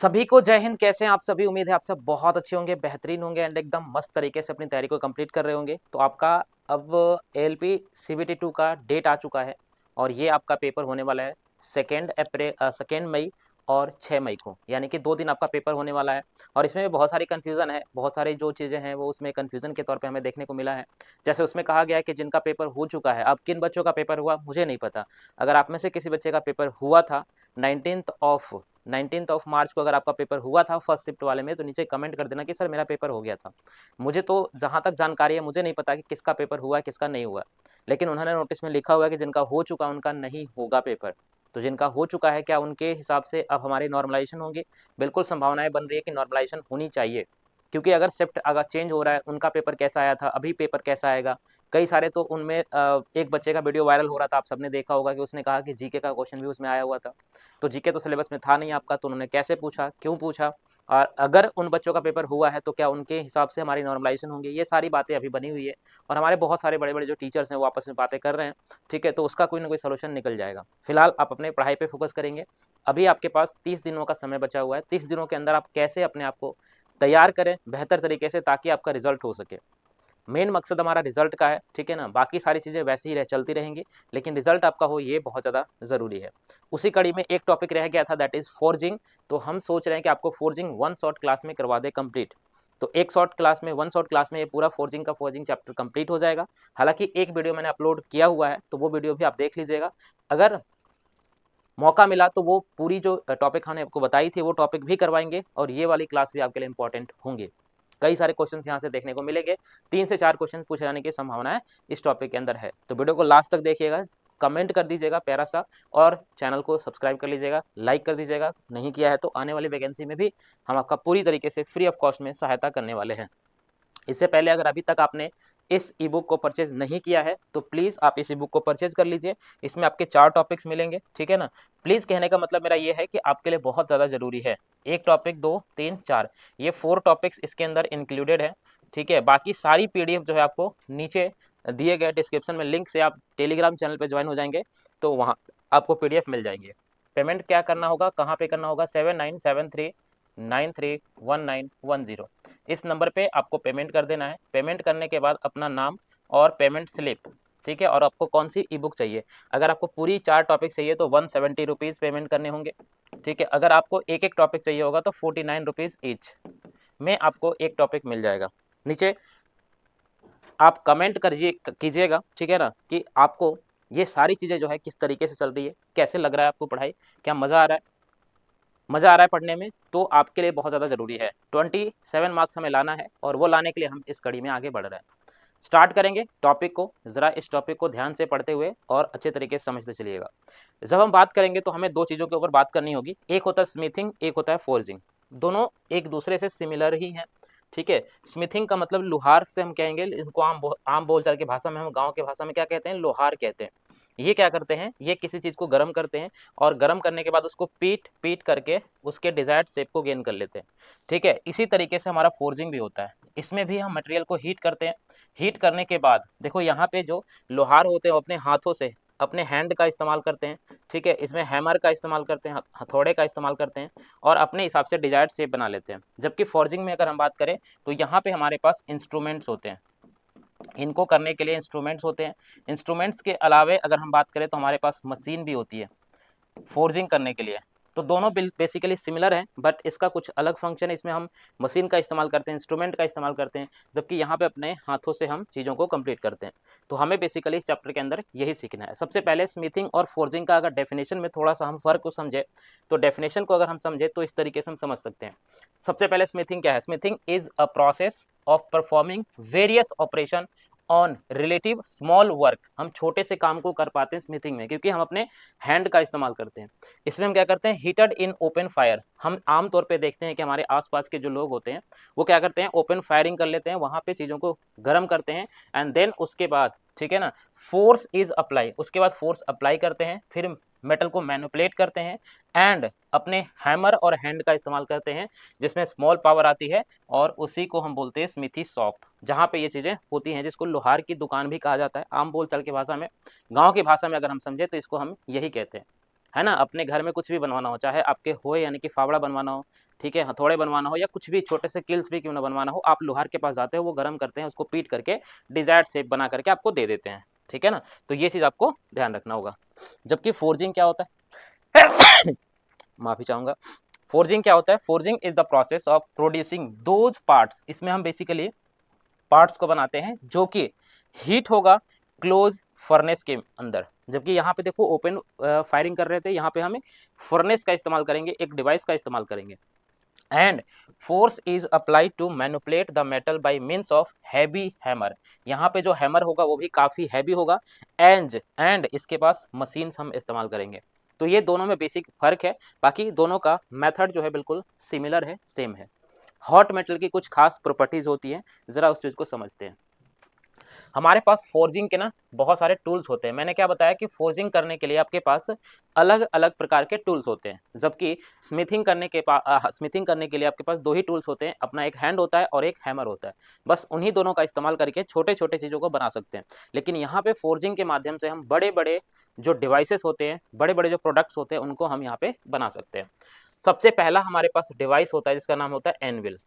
सभी को जय हिंद। कैसे हैं आप सभी? उम्मीद है आप सब बहुत अच्छे होंगे, बेहतरीन होंगे एंड एकदम मस्त तरीके से अपनी तैयारी को कंप्लीट कर रहे होंगे। तो आपका अब एएलपी सीबीटी 2 का डेट आ चुका है और ये आपका पेपर होने वाला है 2 मई और 6 मई को, यानी कि 2 दिन आपका पेपर होने वाला है। और इसमें भी बहुत सारी कन्फ्यूज़न है, बहुत सारी जो चीज़ें हैं वो उसमें कन्फ्यूज़न के तौर पे हमें देखने को मिला है। जैसे उसमें कहा गया है कि जिनका पेपर हो चुका है, अब किन बच्चों का पेपर हुआ मुझे नहीं पता। अगर आप में से किसी बच्चे का पेपर हुआ था 19th ऑफ मार्च को, अगर आपका पेपर हुआ था फर्स्ट शिफ्ट वाले में, तो नीचे कमेंट कर देना कि सर मेरा पेपर हो गया था। मुझे तो जहाँ तक जानकारी है मुझे नहीं पता कि किसका पेपर हुआ है किसका नहीं हुआ, लेकिन उन्होंने नोटिस में लिखा हुआ है कि जिनका हो चुका उनका नहीं होगा पेपर। तो जिनका हो चुका है क्या उनके हिसाब से अब हमारी नॉर्मलाइजेशन होंगी? बिल्कुल संभावनाएं बन रही है कि नॉर्मलाइजेशन होनी चाहिए, क्योंकि अगर शिफ्ट अगर चेंज हो रहा है, उनका पेपर कैसा आया था, अभी पेपर कैसा आएगा। कई सारे तो उनमें एक बच्चे का वीडियो वायरल हो रहा था, आप सबने देखा होगा कि उसने कहा कि जीके का क्वेश्चन भी उसमें आया हुआ था। तो जीके तो सिलेबस में था नहीं आपका, तो उन्होंने कैसे पूछा, क्यों पूछा, और अगर उन बच्चों का पेपर हुआ है तो क्या उनके हिसाब से हमारी नॉर्मलाइजेशन होंगी? ये सारी बातें अभी बनी हुई है और हमारे बहुत सारे बड़े बड़े जो टीचर्स हैं वो आपस में बातें कर रहे हैं। ठीक है, तो उसका कोई ना कोई सोल्यूशन निकल जाएगा। फिलहाल आप अपने पढ़ाई पे फोकस करेंगे। अभी आपके पास 30 दिनों का समय बचा हुआ है। 30 दिनों के अंदर आप कैसे अपने आप को तैयार करें बेहतर तरीके से, ताकि आपका रिजल्ट हो सके। मेन मकसद हमारा रिजल्ट का है, ठीक है ना। बाकी सारी चीज़ें वैसे ही चलती रहेंगी, लेकिन रिजल्ट आपका हो ये बहुत ज़्यादा ज़रूरी है। उसी कड़ी में एक टॉपिक रह गया था, दैट इज़ फोर्जिंग। तो हम सोच रहे हैं कि आपको फोर्जिंग वन शॉर्ट क्लास में करवा दें कंप्लीट। तो एक शॉर्ट क्लास में, वन शॉर्ट क्लास में ये पूरा फोर्जिंग चैप्टर कंप्लीट हो जाएगा। हालांकि एक वीडियो मैंने अपलोड किया हुआ है, तो वो वीडियो भी आप देख लीजिएगा। अगर मौका मिला तो वो पूरी जो टॉपिक हमने आपको बताई थी वो टॉपिक भी करवाएंगे, और ये वाली क्लास भी आपके लिए इंपॉर्टेंट होंगे। कई सारे क्वेश्चंस यहाँ से देखने को मिलेंगे। 3 से 4 क्वेश्चन पूछे जाने की संभावना है इस टॉपिक के अंदर है। तो वीडियो को लास्ट तक देखिएगा, कमेंट कर दीजिएगा प्यारा सा, और चैनल को सब्सक्राइब कर लीजिएगा, लाइक कर दीजिएगा। नहीं किया है तो आने वाली वैकेंसी में भी हम आपका पूरी तरीके से फ्री ऑफ कॉस्ट में सहायता करने वाले हैं। इससे पहले अगर अभी तक आपने इस ई बुक को परचेज नहीं किया है तो प्लीज़ आप इस ई बुक को परचेज कर लीजिए। इसमें आपके 4 टॉपिक्स मिलेंगे, ठीक है ना। प्लीज़ कहने का मतलब मेरा ये है कि आपके लिए बहुत ज़्यादा ज़रूरी है। 1 टॉपिक, 2, 3, 4, ये 4 टॉपिक्स इसके अंदर इंक्लूडेड है, ठीक है। बाकी सारी पीडीएफ जो है आपको नीचे दिए गए डिस्क्रिप्शन में लिंक से आप टेलीग्राम चैनल पे ज्वाइन हो जाएंगे, तो वहाँ आपको पीडीएफ मिल जाएंगे। पेमेंट क्या करना होगा, कहाँ पे करना होगा? 7973931910, इस नंबर पे आपको पेमेंट कर देना है। पेमेंट करने के बाद अपना नाम और पेमेंट स्लिप, ठीक है। और आपको कौन सी ई बुक चाहिए? अगर आपको पूरी 4 टॉपिक चाहिए तो 170 रुपीज़ पेमेंट करने होंगे, ठीक है। अगर आपको एक एक टॉपिक चाहिए होगा तो 49 रुपीज़ ईच में आपको एक टॉपिक मिल जाएगा। नीचे आप कमेंट कीजिएगा, ठीक है ना, कि आपको ये सारी चीज़ें जो है किस तरीके से चल रही है, कैसे लग रहा है आपको पढ़ाई, क्या मज़ा आ रहा है? मज़ा आ रहा है पढ़ने में, तो आपके लिए बहुत ज़्यादा ज़रूरी है। 27 मार्क्स हमें लाना है और वो लाने के लिए हम इस कड़ी में आगे बढ़ रहे हैं। स्टार्ट करेंगे टॉपिक को। ज़रा इस टॉपिक को ध्यान से पढ़ते हुए और अच्छे तरीके से समझते चलिएगा। जब हम बात करेंगे तो हमें 2 चीज़ों के ऊपर बात करनी होगी। एक होता है स्मिथिंग, एक होता है फोर्जिंग। दोनों एक दूसरे से सिमिलर ही हैं, ठीक है। स्मिथिंग का मतलब लोहार से हम कहेंगे, इनको आम बोलचाल की भाषा में, हम गाँव की भाषा में क्या कहते हैं? लोहार कहते हैं। ये क्या करते हैं? ये किसी चीज़ को गर्म करते हैं और गर्म करने के बाद उसको पीट करके उसके डिज़ायर्ड शेप को गेन कर लेते हैं, ठीक है। इसी तरीके से हमारा फोर्जिंग भी होता है। इसमें भी हम मटेरियल को हीट करते हैं। हीट करने के बाद देखो यहाँ पे जो लोहार होते हैं वो अपने हाथों से, अपने हैंड का इस्तेमाल करते हैं, ठीक है। इसमें हैमर का इस्तेमाल करते हैं, हथौड़े का इस्तेमाल करते हैं और अपने हिसाब से डिज़ायर्ड शेप बना लेते हैं। जबकि फोर्जिंग में अगर हम बात करें तो यहाँ पे हमारे पास इंस्ट्रूमेंट्स होते हैं। इनको करने के लिए इंस्ट्रूमेंट्स होते हैं। इंस्ट्रूमेंट्स के अलावे अगर हम बात करें तो हमारे पास मशीन भी होती है फोर्जिंग करने के लिए। तो दोनों बेसिकली सिमिलर हैं, बट इसका कुछ अलग फंक्शन है। इसमें हम मशीन का इस्तेमाल करते हैं, इंस्ट्रूमेंट का इस्तेमाल करते हैं, जबकि यहाँ पे अपने हाथों से हम चीज़ों को कंप्लीट करते हैं। तो हमें बेसिकली इस चैप्टर के अंदर यही सीखना है। सबसे पहले स्मिथिंग और फोर्जिंग का अगर डेफिनेशन में थोड़ा सा हम फ़र्क को समझे, तो डेफिनेशन को अगर हम समझे तो इस तरीके से हम समझ सकते हैं। सबसे पहले स्मिथिंग क्या है? Smithing is a process of performing various operation on relative small work. हम छोटे से काम को कर पाते हैं स्मिथिंग में, क्योंकि हम अपने हैंड का इस्तेमाल करते हैं। इसमें हम क्या करते हैं? Heated in open fire. हम आमतौर पे देखते हैं कि हमारे आसपास के जो लोग होते हैं वो क्या करते हैं? ओपन फायरिंग कर लेते हैं, वहाँ पे चीज़ों को गर्म करते हैं एंड देन उसके बाद, ठीक है ना, फोर्स इज अप्लाई। उसके बाद फोर्स अप्लाई करते हैं, फिर मेटल को मैनिपुलेट करते हैं एंड अपने हैमर और हैंड का इस्तेमाल करते हैं, जिसमें स्मॉल पावर आती है, और उसी को हम बोलते हैं स्मिथी शॉप, जहाँ पे ये चीज़ें होती हैं, जिसको लोहार की दुकान भी कहा जाता है आम बोलचाल की भाषा में। गाँव की भाषा में अगर हम समझे तो इसको हम यही कहते हैं। है ना, अपने घर में कुछ भी बनवाना हो, चाहे आपके होए यानी कि फावड़ा बनवाना हो, ठीक है, हथौड़े बनवाना हो या कुछ भी छोटे से किल्स भी क्यों ना बनवाना हो, आप लोहार के पास जाते हो, वो गर्म करते हैं, उसको पीट करके डिजायर्ड शेप बना करके आपको दे देते हैं, ठीक है ना। तो ये चीज़ आपको ध्यान रखना होगा। जबकि फोर्जिंग क्या होता है माफी चाहूंगा। फोर्जिंग क्या होता है? Forging is the process of producing those parts, इसमें हम बेसिकली पार्ट्स को बनाते हैं जो कि हीट होगा क्लोज फर्नेस के अंदर। जबकि यहाँ पे देखो ओपन फायरिंग कर रहे थे, यहाँ पे हमें फर्नेस का इस्तेमाल करेंगे, एक डिवाइस का इस्तेमाल करेंगे। And force is applied to manipulate the metal by means of heavy hammer. यहाँ पे जो हैमर होगा वो भी काफ़ी हैवी होगा। एंड इसके पास मशीन्स हम इस्तेमाल करेंगे। तो ये दोनों में बेसिक फर्क है, बाकी दोनों का मेथड जो है बिल्कुल सिमिलर है, सेम है। हॉट मेटल की कुछ खास प्रॉपर्टीज होती हैं, ज़रा उस चीज़ को समझते हैं। हमारे पास फोर्जिंग के ना बहुत सारे टूल्स होते हैं। मैंने क्या बताया कि फोर्जिंग करने के लिए आपके पास अलग अलग प्रकार के टूल्स होते हैं, जबकि स्मिथिंग करने के लिए आपके पास दो ही टूल्स होते हैं, अपना एक हैंड होता है और एक हैमर होता है। बस उन्हीं दोनों का इस्तेमाल करके छोटे छोटे चीज़ों को बना सकते हैं। लेकिन यहाँ पे फोर्जिंग के माध्यम से हम बड़े बड़े जो डिवाइसेस होते हैं, बड़े बड़े जो प्रोडक्ट्स होते हैं, उनको हम यहाँ पे बना सकते हैं। सबसे पहला हमारे पास डिवाइस होता है जिसका नाम होता है एनविल,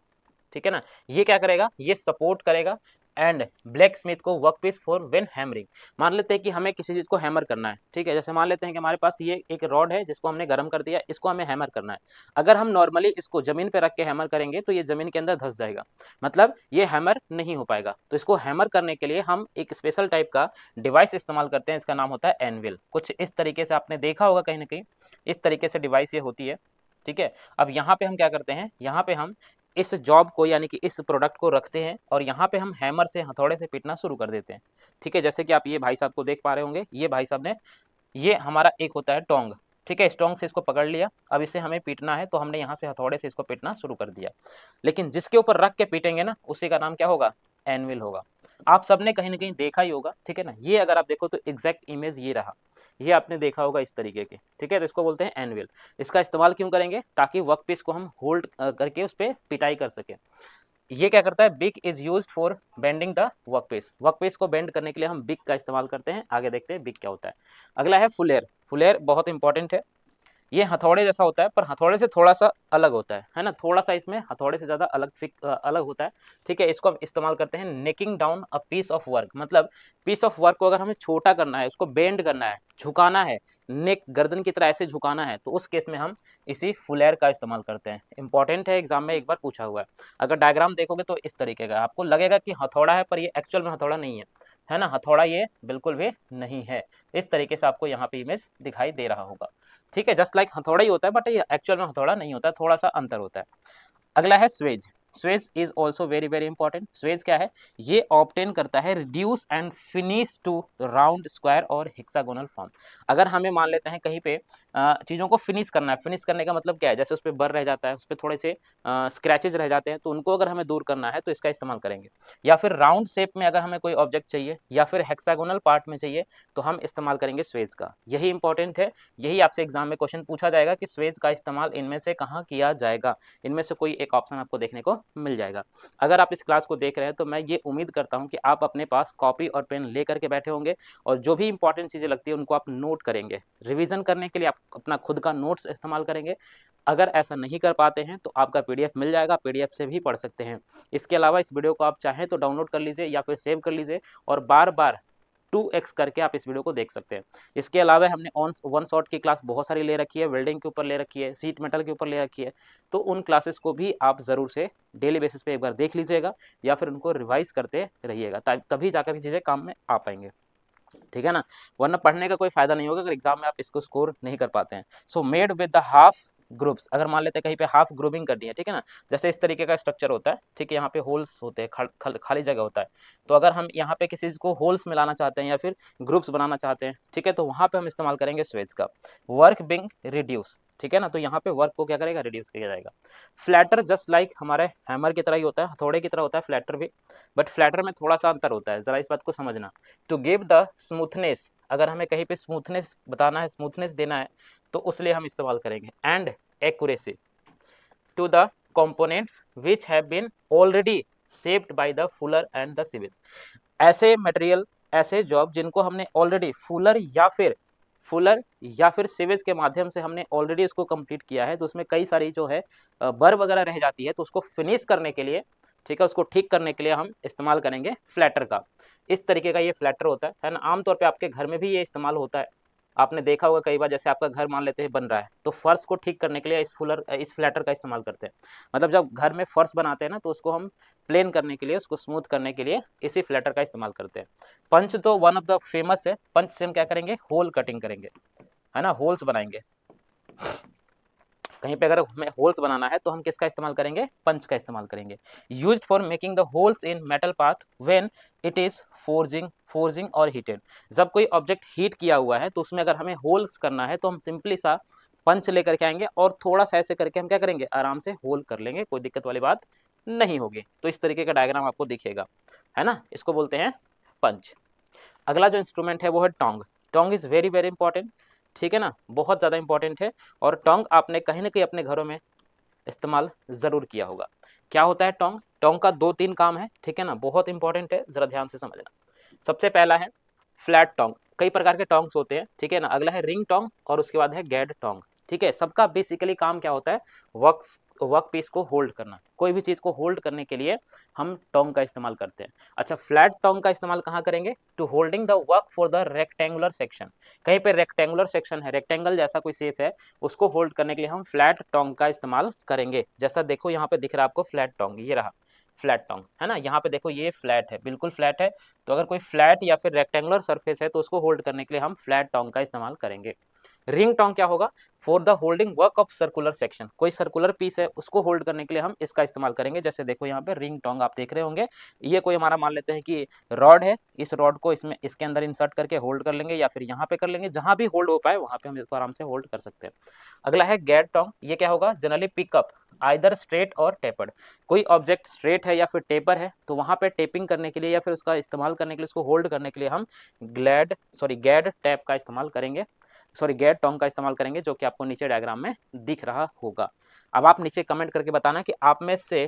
ठीक है ना। ये क्या करेगा? ये सपोर्ट करेगा एंड ब्लैक स्मिथ को work piece for when hammering. मान लेते हैं कि हमें किसी चीज़ को हैमर करना है, ठीक है, जैसे मान लेते हैं कि हमारे पास ये एक रॉड है जिसको हमने गर्म कर दिया, इसको हमें हैमर करना है। अगर हम नॉर्मली इसको ज़मीन पे रख के हैमर करेंगे तो ये ज़मीन के अंदर धंस जाएगा, मतलब ये हैमर नहीं हो पाएगा। तो इसको हैमर करने के लिए हम एक स्पेशल टाइप का डिवाइस इस्तेमाल करते हैं, इसका नाम होता है एनविल। कुछ इस तरीके से आपने देखा होगा कहीं ना कहीं, इस तरीके से डिवाइस ये होती है, ठीक है। अब यहाँ पे हम क्या करते हैं, यहाँ पे हम इस जॉब को यानी कि इस प्रोडक्ट को रखते हैं और यहाँ पे हम हैमर से हथौड़े से पीटना शुरू कर देते हैं, ठीक है। जैसे कि आप ये भाई साहब को देख पा रहे होंगे, ये भाई साहब ने, ये हमारा एक होता है टोंग, ठीक है, स्टोंग से इसको पकड़ लिया। अब इसे हमें पीटना है तो हमने यहाँ से हथौड़े से इसको पीटना शुरू कर दिया। लेकिन जिसके ऊपर रख के पीटेंगे ना, उसी का नाम क्या होगा? एनविल होगा। आप सबने कहीं ना कहीं देखा ही होगा, ठीक है ना। ये अगर आप देखो तो एग्जैक्ट इमेज ये रहा, ये आपने देखा होगा इस तरीके के, ठीक है। तो इसको बोलते हैं एनविल। इसका इस्तेमाल क्यों करेंगे? ताकि वर्कपीस को हम होल्ड करके उस पर पिटाई कर सके। ये क्या करता है? Big is used for bending the workpiece. Workpiece को बेंड करने के लिए हम बिग का इस्तेमाल करते हैं। आगे देखते हैं बिग क्या होता है। अगला है फुलेर। फुलेर बहुत इंपॉर्टेंट है। ये हथौड़े जैसा होता है पर हथौड़े से थोड़ा सा अलग होता है ना, थोड़ा सा इसमें हथौड़े से ज़्यादा अलग होता है, ठीक है। इसको हम इस्तेमाल करते हैं necking down a piece of work, मतलब पीस ऑफ वर्क को अगर हमें छोटा करना है, उसको बेंड करना है, झुकाना है, नेक गर्दन की तरह ऐसे झुकाना है, तो उस केस में हम इसी फुलेर का इस्तेमाल करते हैं। इंपॉर्टेंट है, एग्जाम में एक बार पूछा हुआ है। अगर डायग्राम देखोगे तो इस तरीके का आपको लगेगा कि हथौड़ा है, पर ये एक्चुअल में हथौड़ा नहीं है ना, हथौड़ा ये बिल्कुल भी नहीं है। इस तरीके से आपको यहाँ पे इमेज दिखाई दे रहा होगा, ठीक है। जस्ट लाइक हथौड़ा ही होता है, बट ये एक्चुअल में हथौड़ा नहीं होता है, थोड़ा सा अंतर होता है। अगला है swage. Swage is also very very important. Swage क्या है? ये ऑब्टेन करता है reduce and finish to round, square और हेक्सागोनल फॉर्म। अगर हमें मान लेते हैं कहीं पे चीज़ों को फिनिश करना है, फिनिश करने का मतलब क्या है? जैसे उस पर बर रह जाता है, उस पर थोड़े से स्क्रैचेज रह जाते हैं, तो उनको अगर हमें दूर करना है तो इसका इस्तेमाल करेंगे। या फिर राउंड शेप में अगर हमें कोई ऑब्जेक्ट चाहिए, या फिर हेक्सागोनल पार्ट में चाहिए, तो हम इस्तेमाल करेंगे स्वेज का। यही इंपॉर्टेंट है, यही आपसे एग्जाम में क्वेश्चन पूछा जाएगा कि स्वेज का इस्तेमाल इनमें से कहाँ किया जाएगा। इनमें से कोई एक ऑप्शन आपको देखने को मिल जाएगा। अगर आप इस क्लास को देख रहे हैं तो मैं ये उम्मीद करता हूं कि आप अपने पास कॉपी और पेन लेकर के बैठे होंगे और जो भी इंपॉर्टेंट चीज़ें लगती है उनको आप नोट करेंगे। रिवीजन करने के लिए आप अपना खुद का नोट्स इस्तेमाल करेंगे। अगर ऐसा नहीं कर पाते हैं तो आपका पीडीएफ मिल जाएगा, पीडीएफ से भी पढ़ सकते हैं। इसके अलावा इस वीडियो को आप चाहें तो डाउनलोड कर लीजिए या फिर सेव कर लीजिए और बार बार 2x करके आप इस वीडियो को देख सकते हैं। इसके अलावा हमने वन शॉट की क्लास बहुत सारी ले रखी है, वेल्डिंग के ऊपर ले रखी है, सीट मेटल के ऊपर ले रखी है, तो उन क्लासेस को भी आप ज़रूर से डेली बेसिस पे एक बार देख लीजिएगा या फिर उनको रिवाइज करते रहिएगा, तभी जाकर चीज़ें काम में आ पाएंगे, ठीक है ना। वरना पढ़ने का कोई फायदा नहीं होगा अगर एग्जाम में आप इसको स्कोर नहीं कर पाते हैं। So made with the half groups. अगर मान लेते हैं कहीं पे हाफ ग्रुपिंग करनी है, ठीक है ना, जैसे इस तरीके का स्ट्रक्चर होता है, ठीक है, यहाँ पे होल्स होते हैं, खाली जगह होता है। तो अगर हम यहाँ पे किसी चीज़ को होल्स मिलाना चाहते हैं या फिर ग्रुप्स बनाना चाहते हैं, ठीक है, तो वहाँ पे हम इस्तेमाल करेंगे स्वेज का। वर्क बिंग रिड्यूस, ठीक है ना, तो यहाँ पे वर्क को क्या करेगा? रिड्यूस किया जाएगा। फ्लैटर जस्ट लाइक हमारे हैमर की तरह ही होता है, हथौड़े की तरह होता है फ्लैटर भी, बट फ्लैटर में थोड़ा सा अंतर होता है, ज़रा इस बात को समझना। टू गिव द स्मूथनेस, अगर हमें कहीं पे स्मूथनेस बताना है, स्मूथनेस देना है, तो उसलिए हम इस्तेमाल करेंगे। And accuracy to the components which have been already shaped by the fuller and the sieves। ऐसे मटेरियल, ऐसे जॉब जिनको हमने ऑलरेडी फुलर या फिर फुलर या फिर सीवेज के माध्यम से हमने ऑलरेडी उसको कंप्लीट किया है, तो उसमें कई सारी जो है बर वगैरह रह जाती है, तो उसको फिनिश करने के लिए, ठीक है, उसको ठीक करने के लिए हम इस्तेमाल करेंगे फ्लैटर का। इस तरीके का ये फ्लैटर होता है ना। आमतौर पे आपके घर में भी ये इस्तेमाल होता है, आपने देखा होगा कई बार, जैसे आपका घर मान लेते हैं बन रहा है, तो फर्श को ठीक करने के लिए इस फ्लैटर का इस्तेमाल करते हैं। मतलब जब घर में फर्श बनाते हैं ना, तो उसको हम प्लेन करने के लिए, उसको स्मूथ करने के लिए इसी फ्लैटर का इस्तेमाल करते हैं। पंच तो वन ऑफ द फेमस है। पंच से हम क्या करेंगे, होल कटिंग करेंगे, है ना, होल्स बनाएंगे। कहीं पे अगर हमें होल्स बनाना है तो हम किसका इस्तेमाल करेंगे, पंच का इस्तेमाल करेंगे। Used for making the holes in metal part when it is forging और हीटेड। जब कोई ऑब्जेक्ट हीट किया हुआ है तो उसमें अगर हमें होल्स करना है तो हम सिंपली सा पंच लेकर के आएंगे और थोड़ा सा ऐसे करके हम क्या करेंगे, आराम से होल कर लेंगे, कोई दिक्कत वाली बात नहीं होगी। तो इस तरीके का डायग्राम आपको दिखेगा, है ना, इसको बोलते हैं पंच। अगला जो इंस्ट्रूमेंट है वो है Tong. Tong is very very important, ठीक है ना, बहुत ज़्यादा इंपॉर्टेंट है। और टोंग आपने कहीं ना कहीं अपने घरों में इस्तेमाल ज़रूर किया होगा। क्या होता है टोंग? टोंग का 2-3 काम है, ठीक है ना, बहुत इंपॉर्टेंट है, ज़रा ध्यान से समझना। सबसे पहला है फ्लैट टोंग। कई प्रकार के टोंग्स होते हैं, ठीक है ना। अगला है रिंग टोंग और उसके बाद है गैड टोंग, ठीक है। सबका बेसिकली काम क्या होता है, वर्क पीस को होल्ड करना। कोई भी चीज़ को होल्ड करने के लिए हम टोंग का इस्तेमाल करते हैं। अच्छा, फ्लैट टोंग का इस्तेमाल कहाँ करेंगे, to holding the work for the rectangular section. कहीं पे रेक्टेंगुलर सेक्शन है, रेक्टेंगल जैसा कोई शेप है, उसको होल्ड करने के लिए हम फ्लैट टोंग का इस्तेमाल करेंगे। जैसा देखो यहाँ पे दिख रहा है आपको फ्लैट टोंग, ये रहा फ्लैट टोंग, है ना। यहाँ पे देखो ये फ्लैट है, बिल्कुल फ्लैट है। तो अगर कोई फ्लैट या फिर रेक्टेंगुलर सरफेस है तो उसको होल्ड करने के लिए हम फ्लैट टोंग का इस्तेमाल करेंगे। रिंग टोंग क्या होगा, for the holding work of circular section. कोई सर्कुलर पीस है उसको होल्ड करने के लिए हम इसका इस्तेमाल करेंगे। जैसे देखो यहाँ पे रिंग टोंग आप देख रहे होंगे, ये कोई हमारा मान लेते हैं कि रॉड है, इस रॉड को इसमें इसके अंदर इंसर्ट करके होल्ड कर लेंगे, या फिर यहाँ पे कर लेंगे, जहां भी होल्ड हो पाए वहां पे हम इसको आराम से होल्ड कर सकते हैं। अगला है गैड टोंग। ये क्या होगा, जनरली पिकअप आइदर स्ट्रेट और टेपर्ड। कोई ऑब्जेक्ट स्ट्रेट है या फिर टेपर है तो वहां पे टेपिंग करने के लिए या फिर उसका इस्तेमाल करने के लिए, उसको होल्ड करने के लिए हम गैड टैप का इस्तेमाल करेंगे, गैड टोंग का इस्तेमाल करेंगे, जो कि आपको नीचे डायग्राम में दिख रहा होगा। अब आप नीचे कमेंट करके बताना कि आप में से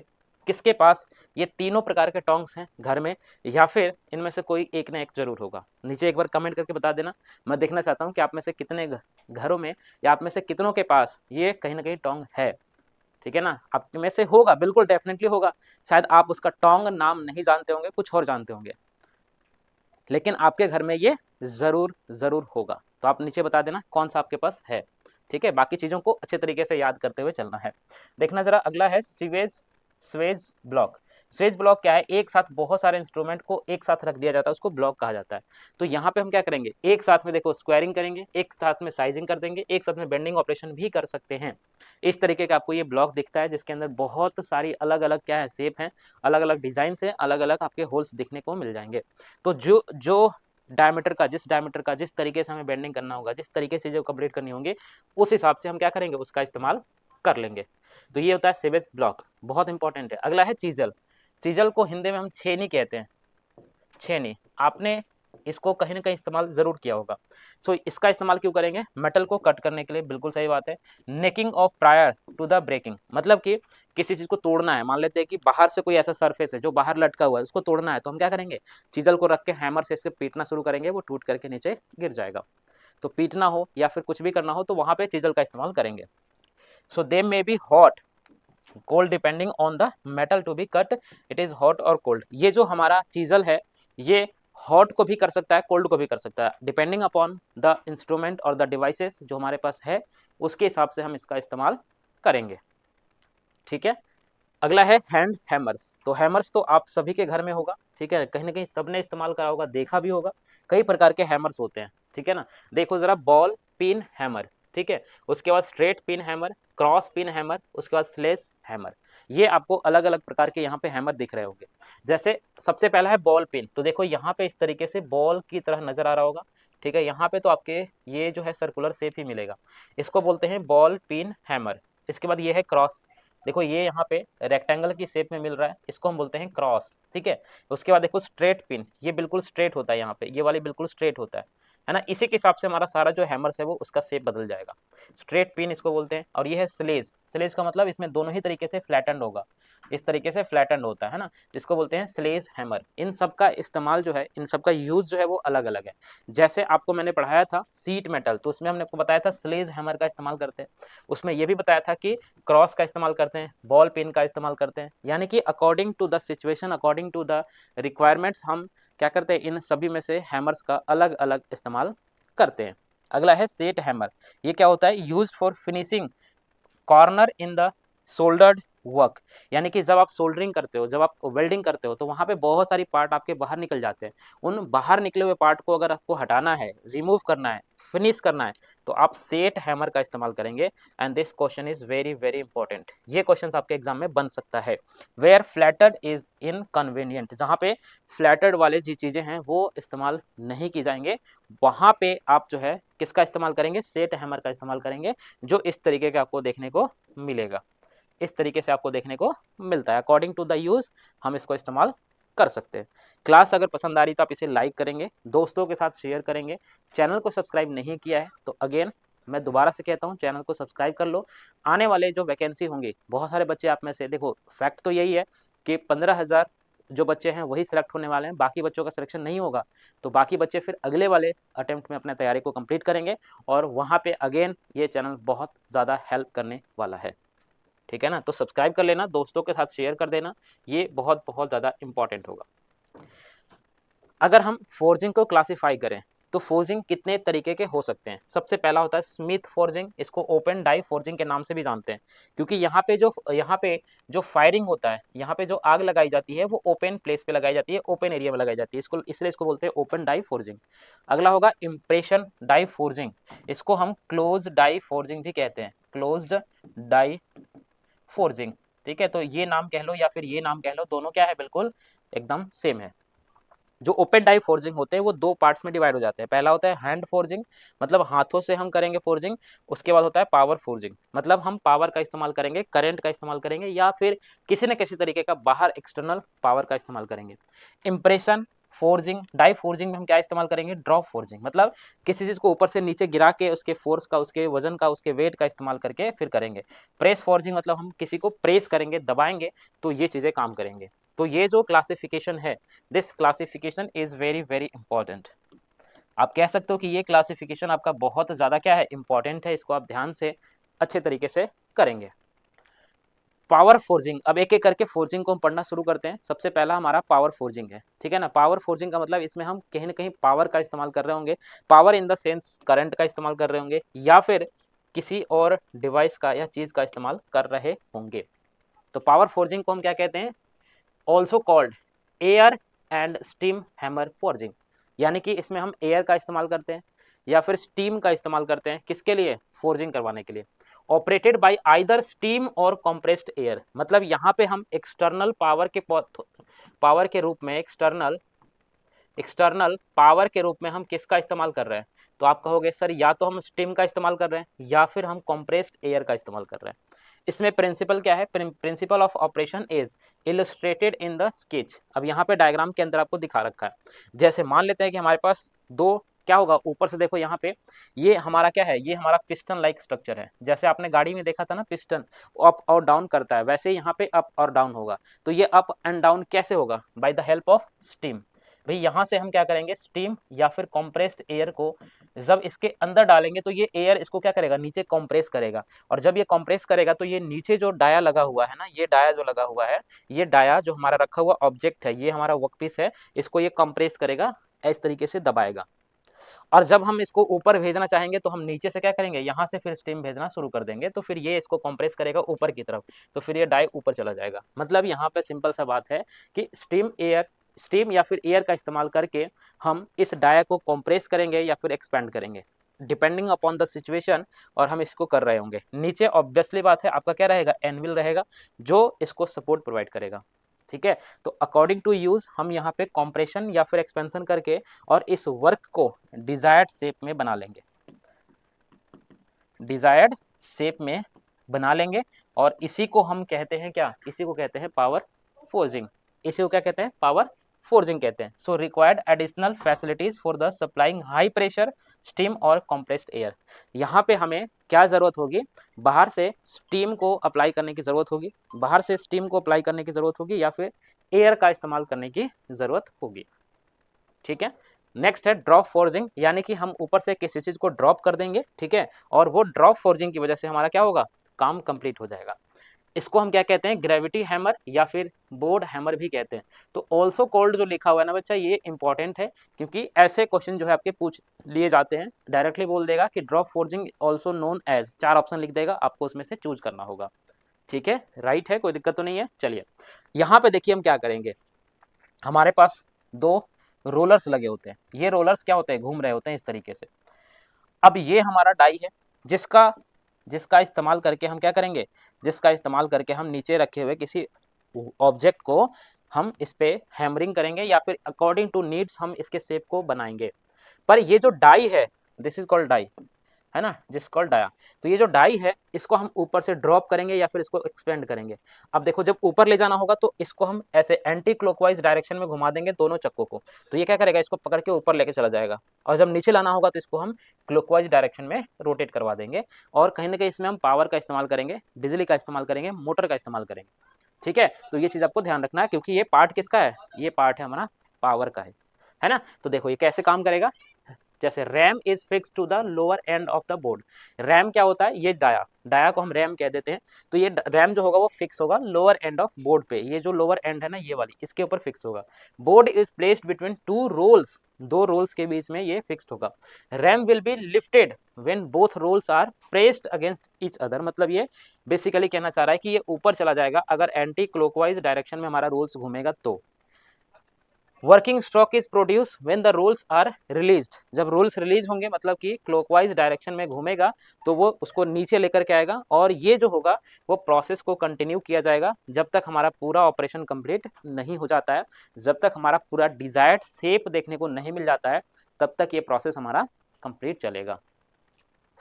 किसके पास ये तीनों प्रकार के टोंग्स हैं घर में, या फिर इनमें से कोई एक ना एक जरूर होगा। नीचे एक बार कमेंट करके बता देना। मैं देखना चाहता हूँ कि आप में से कितने घरों में या आप में से कितनों के पास ये कहीं ना कहीं टोंग है, ठीक है ना। आप में से होगा, बिल्कुल डेफिनेटली होगा। शायद आप उसका टोंग नाम नहीं जानते होंगे, कुछ और जानते होंगे, लेकिन आपके घर में ये जरूर जरूर होगा। तो आप नीचे बता देना कौन सा आपके पास है, ठीक है। बाकी चीज़ों को अच्छे तरीके से याद करते हुए चलना है। देखना जरा, अगला है स्वेज ब्लॉक। स्वेज ब्लॉक क्या है, एक साथ बहुत सारे इंस्ट्रूमेंट को एक साथ रख दिया जाता है, उसको ब्लॉक कहा जाता है। तो यहाँ पे हम क्या करेंगे, एक साथ में देखो स्क्वायरिंग करेंगे, एक साथ में साइजिंग कर देंगे, एक साथ में बेंडिंग ऑपरेशन भी कर सकते हैं। इस तरीके का आपको ये ब्लॉक दिखता है, जिसके अंदर बहुत सारी अलग अलग क्या है, शेप है, अलग अलग डिजाइन है, अलग अलग आपके होल्स दिखने को मिल जाएंगे। तो जो जो जिस डायमीटर का जिस तरीके से हमें बेंडिंग करना होगा, जिस तरीके से जो कंप्लीट करनी होंगे, उस हिसाब से हम क्या करेंगे, उसका इस्तेमाल कर लेंगे। तो ये होता है सेवेज ब्लॉक, बहुत इंपॉर्टेंट है। अगला है चीजल। चीजल को हिंदी में हम छेनी कहते हैं, छेनी। आपने इसको कहीं ना कहीं इस्तेमाल जरूर किया होगा। इसका इस्तेमाल क्यों करेंगे, मेटल को कट करने के लिए, बिल्कुल सही बात है। Necking off prior to the breaking, मतलब कि किसी चीज को तोड़ना है, मान लेते हैं कि बाहर से कोई ऐसा सरफेस है जो बाहर लटका हुआ है, उसको तोड़ना है, तो हम क्या करेंगे, चीजल को रख के हैमर से इसके पीटना शुरू करेंगे, वो टूट करके नीचे गिर जाएगा। तो पीटना हो या फिर कुछ भी करना हो तो वहां पे चीजल का इस्तेमाल करेंगे। So they may be hot cold depending on the metal to be cut, it is hot और कोल्ड। ये जो हमारा चीजल है, ये हॉट को भी कर सकता है, कोल्ड को भी कर सकता है, डिपेंडिंग अपॉन द इंस्ट्रूमेंट और द डिवाइसेस जो हमारे पास है, उसके हिसाब से हम इसका इस्तेमाल करेंगे, ठीक है। अगला है हैंड हैमर्स। तो हैमर्स तो आप सभी के घर में होगा, ठीक है, कहीं ना कहीं सबने इस्तेमाल करा होगा, देखा भी होगा। कई प्रकार के हैमर्स होते हैं, ठीक है ना। देखो जरा, बॉल पिन हैमर, ठीक है, उसके बाद straight pin hammer, cross pin hammer, उसके बाद स्लेश हैमर। ये आपको अलग अलग प्रकार के यहाँ पे हैमर दिख रहे होंगे। जैसे सबसे पहला है बॉल पिन। तो देखो यहाँ पे इस तरीके से बॉल की तरह नजर आ रहा होगा, ठीक है। यहाँ पे तो आपके ये जो है सर्कुलर शेप ही मिलेगा, इसको बोलते हैं बॉल पिन हैमर। इसके बाद ये है क्रॉस। देखो ये यहाँ पे रेक्टेंगल की शेप में मिल रहा है, इसको हम बोलते हैं क्रॉस, ठीक है। उसके बाद देखो स्ट्रेट पिन, ये बिल्कुल स्ट्रेट होता है, यहाँ पे ये वाली बिल्कुल स्ट्रेट होता है ना। इसी के हिसाब से हमारा सारा जो हैमर्स है वो उसका शेप बदल जाएगा। स्ट्रेट पिन इसको बोलते हैं। और ये है स्लेज। स्लेज का मतलब इसमें दोनों ही तरीके से फ्लैटेंड होगा, इस तरीके से फ्लैटेंड होता है ना, जिसको बोलते हैं स्लेज हैमर। इन सब का इस्तेमाल जो है, इन सब का यूज़ जो है वो अलग अलग है। जैसे आपको मैंने पढ़ाया था सीट मेटल, तो उसमें हमने आपको बताया था स्लेज हैमर का इस्तेमाल करते हैं। उसमें ये भी बताया था कि क्रॉस का इस्तेमाल करते हैं, बॉल पेन का इस्तेमाल करते हैं, यानी कि according to the situation, according to the requirements हम क्या करते हैं, इन सभी में से हैमर्स का अलग अलग इस्तेमाल करते हैं। अगला है सेट हैमर। ये क्या होता है, use for finishing corner in the soldered work, यानी कि जब आप सोल्डरिंग करते हो, जब आप वेल्डिंग करते हो, तो वहाँ पे बहुत सारी पार्ट आपके बाहर निकल जाते हैं। उन बाहर निकले हुए पार्ट को अगर आपको हटाना है, रिमूव करना है, फिनिश करना है, तो आप सेट हैमर का इस्तेमाल करेंगे। And this question is very very important. ये क्वेश्चन आपके एग्जाम में बन सकता है। वेयर फ्लैटर्ड इज इनकन्वीनियंट, जहाँ पे फ्लैटर्ड वाले जी चीज़ें हैं वो इस्तेमाल नहीं की जाएंगे, वहाँ पे आप जो है किसका इस्तेमाल करेंगे, सेट हैमर का इस्तेमाल करेंगे, जो इस तरीके का आपको देखने को मिलेगा। इस तरीके से आपको देखने को मिलता है। अकॉर्डिंग टू द यूज हम इसको इस्तेमाल कर सकते हैं। क्लास अगर पसंद आ रही तो आप इसे लाइक करेंगे, दोस्तों के साथ शेयर करेंगे। चैनल को सब्सक्राइब नहीं किया है तो अगेन मैं दोबारा से कहता हूँ, चैनल को सब्सक्राइब कर लो। आने वाले जो वैकेंसी होंगी, बहुत सारे बच्चे आप में से, देखो फैक्ट तो यही है कि 15,000 जो बच्चे हैं वही सिलेक्ट होने वाले हैं, बाकी बच्चों का सिलेक्शन नहीं होगा। तो बाकी बच्चे फिर अगले वाले अटेम्प्ट में अपने तैयारी को कंप्लीट करेंगे और वहाँ पे अगेन ये चैनल बहुत ज़्यादा हेल्प करने वाला है। ठीक है ना, तो सब्सक्राइब कर लेना, दोस्तों के साथ शेयर कर देना, ये बहुत बहुत ज़्यादा इंपॉर्टेंट होगा। अगर हम फोर्जिंग को क्लासिफाई करें तो फोर्जिंग कितने तरीके के हो सकते हैं। सबसे पहला होता है स्मिथ फोर्जिंग, इसको ओपन डाई फोर्जिंग के नाम से भी जानते हैं, क्योंकि यहाँ पे जो फायरिंग होता है, यहाँ पे जो आग लगाई जाती है वो ओपन प्लेस पे लगाई जाती है, ओपन एरिया में लगाई जाती है, इसको इसलिए इसको बोलते हैं ओपन डाई फोर्जिंग। अगला होगा इम्प्रेशन डाई फोर्जिंग, इसको हम क्लोज डाई फोर्जिंग भी कहते हैं, क्लोज्ड डाई फोर्जिंग। ठीक है, तो ये नाम कह लो या फिर ये नाम कह लो, दोनों क्या है, बिल्कुल एकदम सेम है। जो ओपन डाई फोर्जिंग होते हैं वो दो पार्ट्स में डिवाइड हो जाते हैं। पहला होता है हैंड फोर्जिंग, मतलब हाथों से हम करेंगे फोर्जिंग। उसके बाद होता है पावर फोर्जिंग, मतलब हम पावर का इस्तेमाल करेंगे, करंट का इस्तेमाल करेंगे, या फिर किसी न किसी तरीके का बाहर एक्सटर्नल पावर का इस्तेमाल करेंगे। इम्प्रेशन फोर्जिंग डाई फोर्जिंग में हम क्या इस्तेमाल करेंगे, ड्रॉप फोर्जिंग, मतलब किसी चीज़ को ऊपर से नीचे गिरा के उसके फोर्स का, उसके वजन का, उसके वेट का इस्तेमाल करके फिर करेंगे। प्रेस फोर्जिंग, मतलब हम किसी को प्रेस करेंगे, दबाएंगे, तो ये चीज़ें काम करेंगे। तो ये जो क्लासिफिकेशन है, this classification is very very important. आप कह सकते हो कि ये क्लासिफिकेशन आपका बहुत ज़्यादा क्या है, इंपॉर्टेंट है, इसको आप ध्यान से अच्छे तरीके से करेंगे। पावर फोर्जिंग, अब एक एक करके फोर्जिंग को हम पढ़ना शुरू करते हैं। सबसे पहला हमारा पावर फोर्जिंग है, ठीक है ना। पावर फोर्जिंग का मतलब इसमें हम कहीं ना कहीं पावर का इस्तेमाल कर रहे होंगे, power in the sense current का इस्तेमाल कर रहे होंगे, या फिर किसी और डिवाइस का या चीज़ का इस्तेमाल कर रहे होंगे। तो पावर फोर्जिंग को हम क्या कहते हैं, also called air and steam hammer forging, यानी कि इसमें हम एयर का इस्तेमाल करते हैं या फिर स्टीम का इस्तेमाल करते हैं, किसके लिए, फोर्जिंग करवाने के लिए। ऑपरेटेड बाय आइदर स्टीम और कंप्रेस्ड एयर, मतलब यहाँ पे हम एक्सटर्नल पावर के रूप में, एक्सटर्नल पावर के रूप में हम किसका इस्तेमाल कर रहे हैं। तो आप कहोगे सर या तो हम स्टीम का इस्तेमाल कर रहे हैं या फिर हम कंप्रेस्ड एयर का इस्तेमाल कर रहे हैं। इसमें प्रिंसिपल क्या है, principle of operation is illustrated in the sketch. अब यहाँ पे डायग्राम के अंदर आपको दिखा रखा है। जैसे मान लेते हैं कि हमारे पास दो, क्या होगा, ऊपर से देखो यहाँ पे, ये हमारा क्या है, ये हमारा पिस्टन लाइक स्ट्रक्चर है। जैसे आपने गाड़ी में देखा था ना, पिस्टन अप और डाउन करता है, वैसे ही यहाँ पे अप और डाउन होगा। तो ये अप एंड डाउन कैसे होगा, by the help of steam. भाई यहाँ से हम क्या करेंगे, स्टीम या फिर कंप्रेस्ड एयर को जब इसके अंदर डालेंगे तो ये एयर इसको क्या करेगा, नीचे कंप्रेस करेगा, और जब ये कंप्रेस करेगा तो ये नीचे जो डाया लगा हुआ है ना, ये डाया जो लगा हुआ है, ये डाया जो हमारा रखा हुआ ऑब्जेक्ट है, ये हमारा वर्कपीस है, इसको ये कंप्रेस करेगा, इस तरीके से दबाएगा। और जब हम इसको ऊपर भेजना चाहेंगे तो हम नीचे से क्या करेंगे, यहाँ से फिर स्टीम भेजना शुरू कर देंगे, तो फिर ये इसको कंप्रेस करेगा ऊपर की तरफ, तो फिर ये डाई ऊपर चला जाएगा। मतलब यहाँ पे सिंपल सा बात है कि स्टीम या फिर एयर का इस्तेमाल करके हम इस डाया को कंप्रेस करेंगे या फिर एक्सपेंड करेंगे, डिपेंडिंग अपॉन द सिचुएशन, और हम इसको कर रहे होंगे। नीचे ऑब्वियसली बात है आपका क्या रहेगा, एनविल रहेगा, जो इसको सपोर्ट प्रोवाइड करेगा। ठीक है, तो अकॉर्डिंग टू यूज हम यहाँ पे कॉम्प्रेशन या फिर एक्सपेंशन करके और इस वर्क को डिजायर्ड शेप में बना लेंगे, डिजायर्ड शेप में बना लेंगे, और इसी को हम कहते हैं क्या, इसी को कहते हैं पावर फोर्जिंग, इसी को क्या कहते हैं, पावर फोर्जिंग कहते हैं। So required additional facilities for the supplying high pressure steam और कंप्रेस्ड एयर। यहाँ पे हमें क्या ज़रूरत होगी, बाहर से स्टीम को अप्लाई करने की ज़रूरत होगी, बाहर से स्टीम को अप्लाई करने की ज़रूरत होगी या फिर एयर का इस्तेमाल करने की ज़रूरत होगी। ठीक है, नेक्स्ट है ड्रॉप फोर्जिंग, यानी कि हम ऊपर से किसी चीज़ को ड्रॉप कर देंगे, ठीक है, और वो ड्रॉप फोर्जिंग की वजह से हमारा क्या होगा, काम कंप्लीट हो जाएगा। इसको हम क्या कहते हैं, ग्रेविटी हैमर या फिर बोर्ड हैमर भी कहते हैं। तो ऑल्सो कोल्ड जो लिखा हुआ है ना बच्चा, ये इंपॉर्टेंट है क्योंकि ऐसे क्वेश्चन जो है आपके पूछ लिए जाते हैं। डायरेक्टली बोल देगा कि drop forging also known as, 4 option लिख देगा, आपको उसमें से चूज करना होगा। ठीक है, राइट है, कोई दिक्कत तो नहीं है। चलिए यहाँ पे देखिए हम क्या करेंगे, हमारे पास 2 रोलर्स लगे होते हैं। ये रोलर्स क्या होते हैं, घूम रहे होते हैं इस तरीके से। अब ये हमारा डाई है जिसका इस्तेमाल करके हम क्या करेंगे, जिसका इस्तेमाल करके हम नीचे रखे हुए किसी ऑब्जेक्ट को हम इस पे हैमरिंग करेंगे या फिर अकॉर्डिंग टू नीड्स हम इसके शेप को बनाएंगे। पर ये जो डाई है, दिस इज कॉल्ड डाई, है ना, जिस कॉल्ड डाया। तो ये जो डाई है इसको हम ऊपर से ड्रॉप करेंगे या फिर इसको एक्सपेंड करेंगे। अब देखो जब ऊपर ले जाना होगा तो इसको हम ऐसे एंटी क्लॉकवाइज डायरेक्शन में घुमा देंगे दोनों चक्कों को, तो ये क्या करेगा, इसको पकड़ के ऊपर लेके चला जाएगा। और जब नीचे लाना होगा तो इसको हम क्लॉकवाइज डायरेक्शन में रोटेट करवा देंगे। और कहीं ना कहीं इसमें हम पावर का इस्तेमाल करेंगे, बिजली का इस्तेमाल करेंगे, मोटर का इस्तेमाल करेंगे। ठीक है, तो ये चीज़ आपको ध्यान रखना है क्योंकि ये पार्ट किसका है, ये पार्ट है हमारा पावर का है ना। तो देखो ये कैसे काम करेगा, जैसे ram is fix to the lower end of the board. Ram क्या होता है, ये डाया को हम रैम कह देते हैं। तो ये रैम जो होगा वो फिक्स होगा लोअर एंड ऑफ बोर्ड पे, ये जो लोअर एंड है ना ये वाली, इसके ऊपर फिक्स होगा। Board is placed between 2 rolls, 2 rolls के बीच में ये फिक्स्ड होगा। Ram will be lifted when both rolls are pressed against each other. मतलब ये बेसिकली कहना चाह रहा है कि ये ऊपर चला जाएगा अगर एंटी क्लॉकवाइज डायरेक्शन में हमारा रोल्स घूमेगा तो। Working stroke is produce when the rolls are released. जब रोल्स रिलीज होंगे मतलब कि क्लॉकवाइज डायरेक्शन में घूमेगा तो वो उसको नीचे लेकर के आएगा और ये जो होगा वो प्रोसेस को कंटिन्यू किया जाएगा जब तक हमारा पूरा ऑपरेशन कंप्लीट नहीं हो जाता है, जब तक हमारा पूरा डिजायर्ड शेप देखने को नहीं मिल जाता है तब तक ये प्रोसेस हमारा कंप्लीट चलेगा।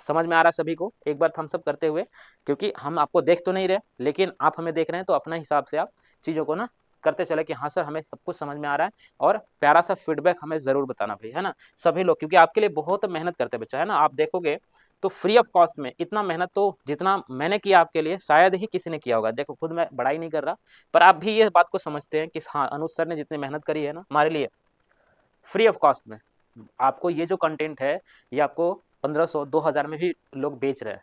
समझ में आ रहा है सभी को, एक बार थम्स अप करते हुए, क्योंकि हम आपको देख तो नहीं रहे लेकिन आप हमें देख रहे हैं, तो अपना हिसाब से आप चीज़ों को ना करते चले कि हाँ सर हमें सब कुछ समझ में आ रहा है। और प्यारा सा फीडबैक हमें ज़रूर बताना भाई, है ना, सभी लोग, क्योंकि आपके लिए बहुत मेहनत करते हैं बच्चा, है ना। आप देखोगे तो फ्री ऑफ कॉस्ट में इतना मेहनत तो जितना मैंने किया आपके लिए शायद ही किसी ने किया होगा। देखो खुद मैं बड़ाई नहीं कर रहा, पर आप भी ये बात को समझते हैं कि हाँ अनुज सर ने जितनी मेहनत करी है ना हमारे लिए फ्री ऑफ कॉस्ट में, आपको ये जो कंटेंट है ये आपको 1500 2000 में भी लोग बेच रहे हैं।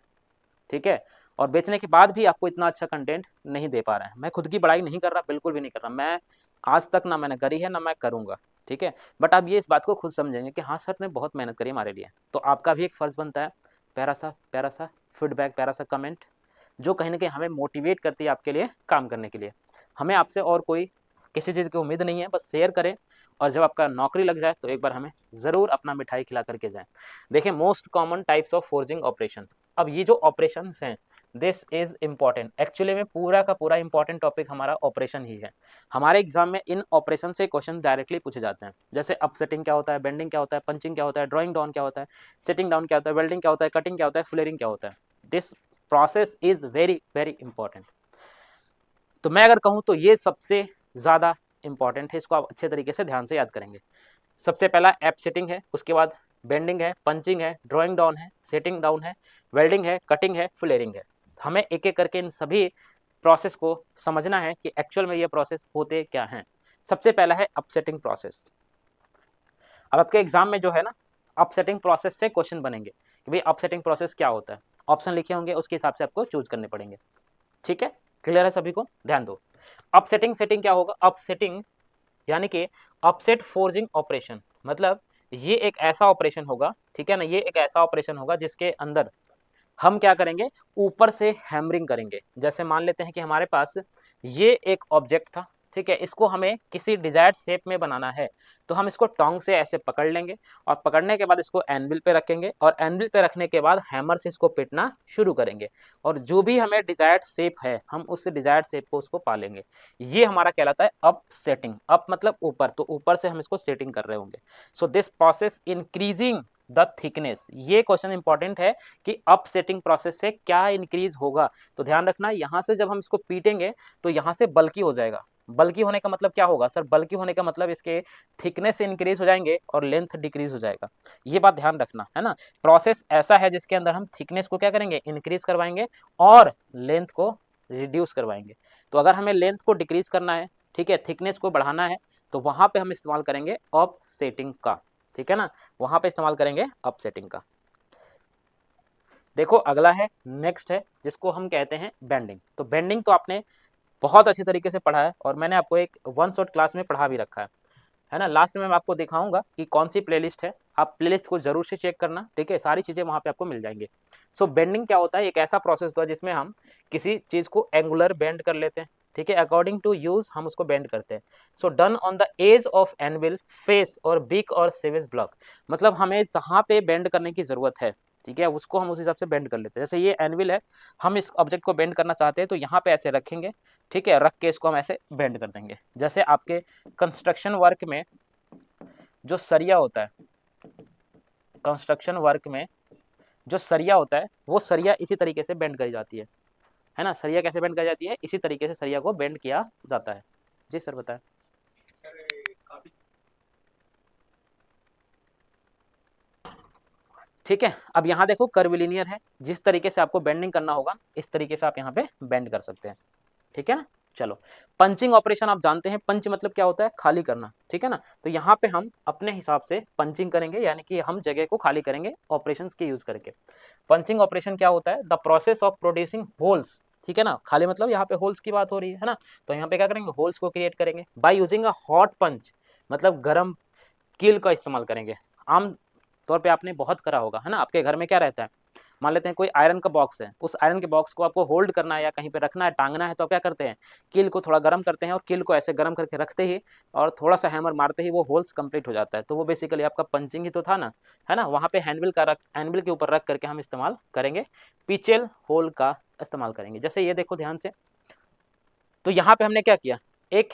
ठीक है, और बेचने के बाद भी आपको इतना अच्छा कंटेंट नहीं दे पा रहे हैं। मैं खुद की बड़ाई नहीं कर रहा, बिल्कुल भी नहीं कर रहा, मैं आज तक ना मैंने करी है ना मैं करूँगा। ठीक है, बट आप ये इस बात को खुद समझेंगे कि हाँ सर ने बहुत मेहनत करी हमारे लिए, तो आपका भी एक फ़र्ज़ बनता है प्यारा सा फीडबैक, प्यारा सा कमेंट जो कहीं ना कहीं हमें मोटिवेट करती है आपके लिए काम करने के लिए। हमें आपसे और कोई किसी चीज़ की उम्मीद नहीं है, बस शेयर करें और जब आपका नौकरी लग जाए तो एक बार हमें ज़रूर अपना मिठाई खिला करके जाएं। देखिए most common types of forging operation. अब ये जो ऑपरेशंस हैं दिस इज़ इम्पॉर्टेंट, एक्चुअली में पूरा का पूरा इंपॉर्टेंट टॉपिक हमारा ऑपरेशन ही है। हमारे एग्जाम में इन ऑपरेशन से क्वेश्चन डायरेक्टली पूछे जाते हैं, जैसे अपसेटिंग क्या होता है, बेंडिंग क्या होता है, पंचिंग क्या होता है, ड्राइंग डाउन क्या होता है, सेटिंग डाउन क्या होता है, वेल्डिंग क्या होता है, कटिंग क्या होता है, फ्लेयरिंग क्या होता है। This process is very very important. तो मैं अगर कहूँ तो ये सबसे ज़्यादा इंपॉर्टेंट है, इसको आप अच्छे तरीके से ध्यान से याद करेंगे। सबसे पहला एप सेटिंग है, उसके बाद बेंडिंग है, पंचिंग है, ड्राइंग डाउन है, सेटिंग डाउन है, वेल्डिंग है, कटिंग है, फ्लेयरिंग है। हमें एक एक करके इन सभी प्रोसेस को समझना है कि एक्चुअल में ये प्रोसेस होते क्या हैं। सबसे पहला है अपसेटिंग प्रोसेस। अब आपके एग्जाम में जो है ना अपसेटिंग प्रोसेस से क्वेश्चन बनेंगे कि भाई अपसेटिंग प्रोसेस क्या होता है, ऑप्शन लिखे होंगे उसके हिसाब से आपको चूज करने पड़ेंगे। ठीक है, क्लियर है सभी को, ध्यान दो। अपसेटिंग सेटिंग क्या होगा, अपसेटिंग यानी कि अपसेट फोर्जिंग ऑपरेशन, मतलब ये एक ऐसा ऑपरेशन होगा, ठीक है ना, ये एक ऐसा ऑपरेशन होगा जिसके अंदर हम क्या करेंगे, ऊपर से हैमरिंग करेंगे। जैसे मान लेते हैं कि हमारे पास ये एक ऑब्जेक्ट था, ठीक है, इसको हमें किसी डिजायर्ड शेप में बनाना है, तो हम इसको टोंग से ऐसे पकड़ लेंगे और पकड़ने के बाद इसको एनविल पे रखेंगे और एनविल पे रखने के बाद हैमर से इसको पीटना शुरू करेंगे और जो भी हमें डिजायर्ड शेप है हम उस डिजायर्ड शेप को उसको पालेंगे। ये हमारा कहलाता है अप सेटिंग। अप मतलब ऊपर, तो ऊपर से हम इसको सेटिंग कर रहे होंगे। So this process increasing the thickness. ये क्वेश्चन इंपॉर्टेंट है कि अप सेटिंग प्रोसेस से क्या इंक्रीज होगा। तो ध्यान रखना यहाँ से जब हम इसको पीटेंगे तो यहाँ से बल्की हो जाएगा, बल्कि होने का मतलब क्या होगा सर? बल्कि होने का मतलब इसके थिकनेस इंक्रीज हो जाएंगे और लेंथ डिक्रीज हो जाएगा। ये बात ध्यान रखना है ना। प्रोसेस ऐसा है जिसके अंदर हम थिकनेस को क्या करेंगे? इंक्रीज करवाएंगे और लेंथ को रिड्यूस करवाएंगे। तो अगर हमें लेंथ को डिक्रीज करना है, ठीक है, थिकनेस को बढ़ाना है, तो वहां पे हम इस्तेमाल करेंगे ऑफसेटिंग का, ठीक है ना, वहां पे इस्तेमाल करेंगे ऑफसेटिंग का। देखो अगला है, नेक्स्ट है जिसको हम कहते हैं बेंडिंग। तो बेंडिंग तो आपने बहुत अच्छी तरीके से पढ़ा है और मैंने आपको एक वन शॉट क्लास में पढ़ा भी रखा है ना। लास्ट में मैं आपको दिखाऊंगा कि कौन सी प्लेलिस्ट है, आप प्लेलिस्ट को जरूर से चेक करना, ठीक है, सारी चीज़ें वहाँ पे आपको मिल जाएंगी। सो बेंडिंग क्या होता है? एक ऐसा प्रोसेस होता है जिसमें हम किसी चीज़ को एंगुलर बेंड कर लेते हैं, ठीक है, अकॉर्डिंग टू यूज हम उसको बेंड करते हैं। So done on the edge of anvil, face और बिग और सेवेज ब्लॉक, मतलब हमें जहाँ पे बेंड करने की जरूरत है, ठीक है, उसको हम उस हिसाब से बेंड कर लेते हैं। जैसे ये एनविल है, हम इस ऑब्जेक्ट को बेंड करना चाहते हैं तो यहाँ पे ऐसे रखेंगे, ठीक है, रख के इसको हम ऐसे बेंड कर देंगे। जैसे आपके कंस्ट्रक्शन वर्क में जो सरिया होता है, कंस्ट्रक्शन वर्क में जो सरिया होता है, वो सरिया इसी तरीके से बेंड करी जाती है ना। सरिया कैसे बेंड करी जाती है? इसी तरीके से सरिया को बेंड किया जाता है। जी सर बताएं। ठीक है, अब यहाँ देखो कर्विलिनियर है, जिस तरीके से आपको बेंडिंग करना होगा इस तरीके से आप यहाँ पे बेंड कर सकते हैं, ठीक है ना। चलो, पंचिंग ऑपरेशन आप जानते हैं, पंच मतलब क्या होता है? खाली करना, ठीक है ना। तो यहाँ पे हम अपने हिसाब से पंचिंग करेंगे, यानी कि हम जगह को खाली करेंगे ऑपरेशंस के यूज करके। पंचिंग ऑपरेशन क्या होता है? The process of producing holes, ठीक है ना, खाली मतलब यहाँ पे होल्स की बात हो रही है ना। तो यहाँ पे क्या करेंगे? होल्स को क्रिएट करेंगे बाय यूजिंग अ हॉट पंच, मतलब गर्म कील का इस्तेमाल करेंगे। आम तौर पे आपने बहुत करा होगा, है ना। आपके घर में क्या रहता है? मान लेते हैं कोई आयरन का बॉक्स है, उस आयरन के बॉक्स को आपको होल्ड करना है या कहीं पे रखना है, टांगना है, तो आप क्या करते हैं? कील को थोड़ा गर्म करते हैं और कील को ऐसे गर्म करके रखते ही और थोड़ा सा हैमर मारते ही वो होल्स कंप्लीट हो जाता है। तो वो बेसिकली आपका पंचिंग ही तो था ना, है ना। वहाँ पे हैंडबिल के ऊपर रख करके हम इस्तेमाल करेंगे, पिचेल होल का इस्तेमाल करेंगे। जैसे ये देखो ध्यान से, तो यहाँ पे हमने क्या किया? एक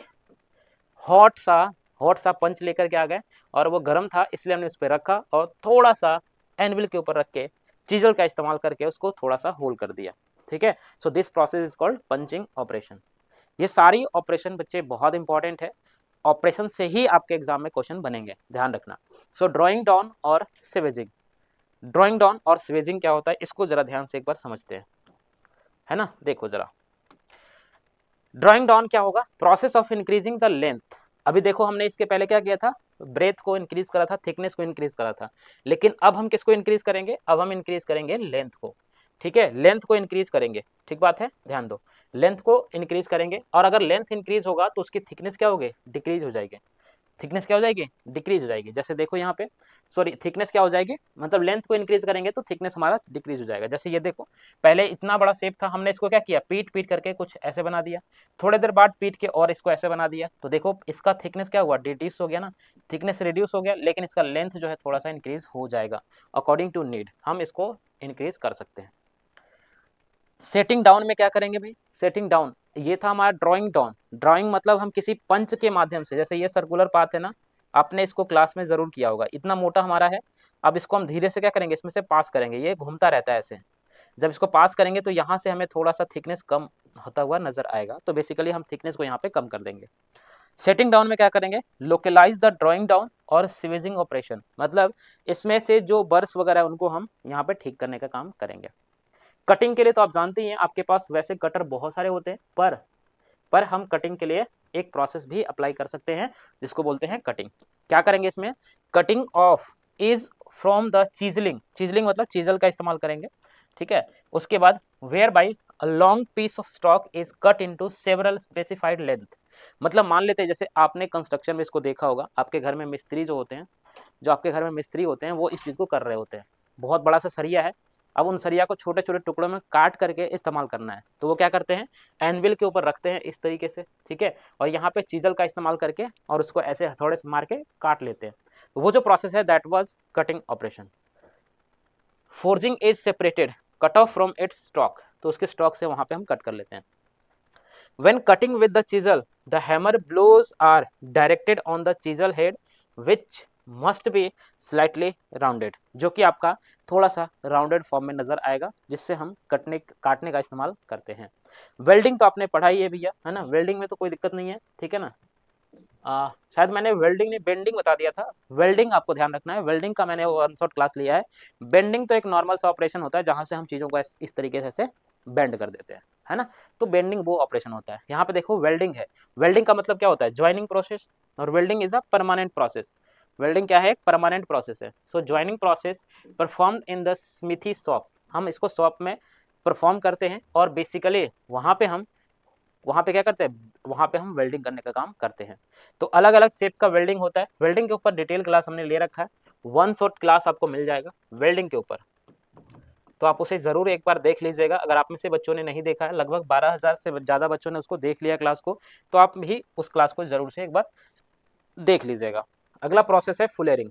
हॉट सा पंच लेकर के आ गए और वो गर्म था इसलिए हमने उस पर रखा और थोड़ा सा एनविल के ऊपर रख के चीजल का इस्तेमाल करके उसको थोड़ा सा होल कर दिया, ठीक है। So this process is called punching operation. ये सारी ऑपरेशन बच्चे बहुत इंपॉर्टेंट है, ऑपरेशन से ही आपके एग्जाम में क्वेश्चन बनेंगे, ध्यान रखना। सो ड्रॉइंग डाउन और स्वेजिंग, ड्रॉइंग डाउन और स्वेजिंग क्या होता है इसको जरा ध्यान से एक बार समझते हैं, है ना। देखो जरा, ड्रॉइंग डाउन क्या होगा? Process of increasing the length. अभी देखो हमने इसके पहले क्या किया था? ब्रेथ को इंक्रीज करा था, थिकनेस को इंक्रीज करा था, लेकिन अब हम किसको इंक्रीज करेंगे? अब हम इंक्रीज करेंगे लेंथ को, ठीक है, लेंथ को इंक्रीज करेंगे, ठीक बात है, ध्यान दो, लेंथ को इंक्रीज करेंगे और अगर लेंथ इंक्रीज होगा तो उसकी थिकनेस क्या होगी? डिक्रीज हो जाएगी। थिकनेस क्या हो जाएगी? डिक्रीज हो जाएगी। जैसे देखो यहाँ पे, सॉरी, थिकनेस क्या हो जाएगी? मतलब लेंथ को इंक्रीज करेंगे तो थिकनेस हमारा डिक्रीज हो जाएगा। जैसे ये देखो, पहले इतना बड़ा शेप था, हमने इसको क्या किया? पीट पीट करके कुछ ऐसे बना दिया, थोड़ी देर बाद पीट के और इसको ऐसे बना दिया, तो देखो इसका थिकनेस क्या हुआ? रिड्यूस हो गया ना, थिकनेस रिड्यूस हो गया, लेकिन इसका लेंथ जो है थोड़ा सा इंक्रीज हो जाएगा। अकॉर्डिंग टू नीड हम इसको इंक्रीज कर सकते हैं। सेटिंग डाउन में क्या करेंगे भाई? सेटिंग डाउन, ये था हमारा ड्राइंग डाउन। ड्राइंग मतलब हम किसी पंच के माध्यम से, जैसे ये सर्कुलर पाथ है ना, आपने इसको क्लास में जरूर किया होगा, इतना मोटा हमारा है। अब इसको हम धीरे से क्या करेंगे? इसमें से पास करेंगे, ये घूमता रहता है ऐसे। जब इसको पास करेंगे तो यहाँ से हमें थोड़ा सा थिकनेस कम होता हुआ नजर आएगा, तो बेसिकली हम थिकनेस को यहाँ पे कम कर देंगे। सेटिंग डाउन में क्या करेंगे? लोकलाइज द ड्राइंग डाउन और स्वेजिंग ऑपरेशन, मतलब इसमें से जो बर्स वगैरह है उनको हम यहाँ पे ठीक करने का काम करेंगे। कटिंग के लिए तो आप जानते ही हैं, आपके पास वैसे कटर बहुत सारे होते हैं, पर हम कटिंग के लिए एक प्रोसेस भी अप्लाई कर सकते हैं जिसको बोलते हैं कटिंग। क्या करेंगे इसमें? Cutting off is from the chiselling, chiselling मतलब चीजल का इस्तेमाल करेंगे, ठीक है। उसके बाद where by a long piece of stock is cut into several specified length, मतलब मान लेते हैं जैसे आपने कंस्ट्रक्शन में इसको देखा होगा, आपके घर में मिस्त्री जो होते हैं, जो आपके घर में मिस्त्री होते हैं वो इस चीज़ को कर रहे होते हैं। बहुत बड़ा सा सरिया है, अब उन सरिया को छोटे छोटे टुकड़ों में काट करके इस्तेमाल करना है, तो वो क्या करते हैं? एनविल के ऊपर रखते हैं इस तरीके से, ठीक है, और यहाँ पे चीजल का इस्तेमाल करके और उसको ऐसे हथौड़े से मार के काट लेते हैं। तो वो जो प्रोसेस है that was cutting operation. Forging is separated cut off from its stock, तो उसके स्टॉक से वहां पे हम कट कर लेते हैं। When cutting with the chisel, the hammer blows are directed on the chisel head, which must be slightly rounded, जो कि आपका थोड़ा सा राउंडेड फॉर्म में नजर आएगा, जिससे हम काटने का इस्तेमाल करते हैं। वेल्डिंग तो आपने पढ़ा ही है भैया, है ना, वेल्डिंग में तो कोई दिक्कत नहीं है, ठीक है ना। शायद मैंने वेल्डिंग नहीं बेंडिंग बता दिया था, वेल्डिंग आपको ध्यान रखना है, वेल्डिंग का मैंने वन शॉट क्लास लिया है। बेंडिंग तो एक नॉर्मल सा ऑपरेशन होता है जहाँ से हम चीज़ों को इस तरीके से बेंड कर देते हैं, है ना। तो बेंडिंग वो ऑपरेशन होता है। यहाँ पे देखो वेल्डिंग है, वेल्डिंग का मतलब क्या होता है, ज्वाइनिंग प्रोसेस, और welding is a permanent process. Welding क्या है, एक परमानेंट प्रोसेस है। So joining process performed in the smithy shop, हम इसको शॉप में परफॉर्म करते हैं, और बेसिकली वहाँ पे क्या करते हैं, वहाँ पे हम वेल्डिंग करने का काम करते हैं। तो अलग अलग शेप का वेल्डिंग होता है, वेल्डिंग के ऊपर डिटेल क्लास हमने ले रखा है, वन शॉट क्लास आपको मिल जाएगा वेल्डिंग के ऊपर, तो आप उसे ज़रूर एक बार देख लीजिएगा। अगर आप में से बच्चों ने नहीं देखा है, लगभग 12,000 से ज़्यादा बच्चों ने उसको देख लिया क्लास को, तो आप भी उस क्लास को ज़रूर से एक बार देख लीजिएगा। अगला प्रोसेस है फुलेरिंग।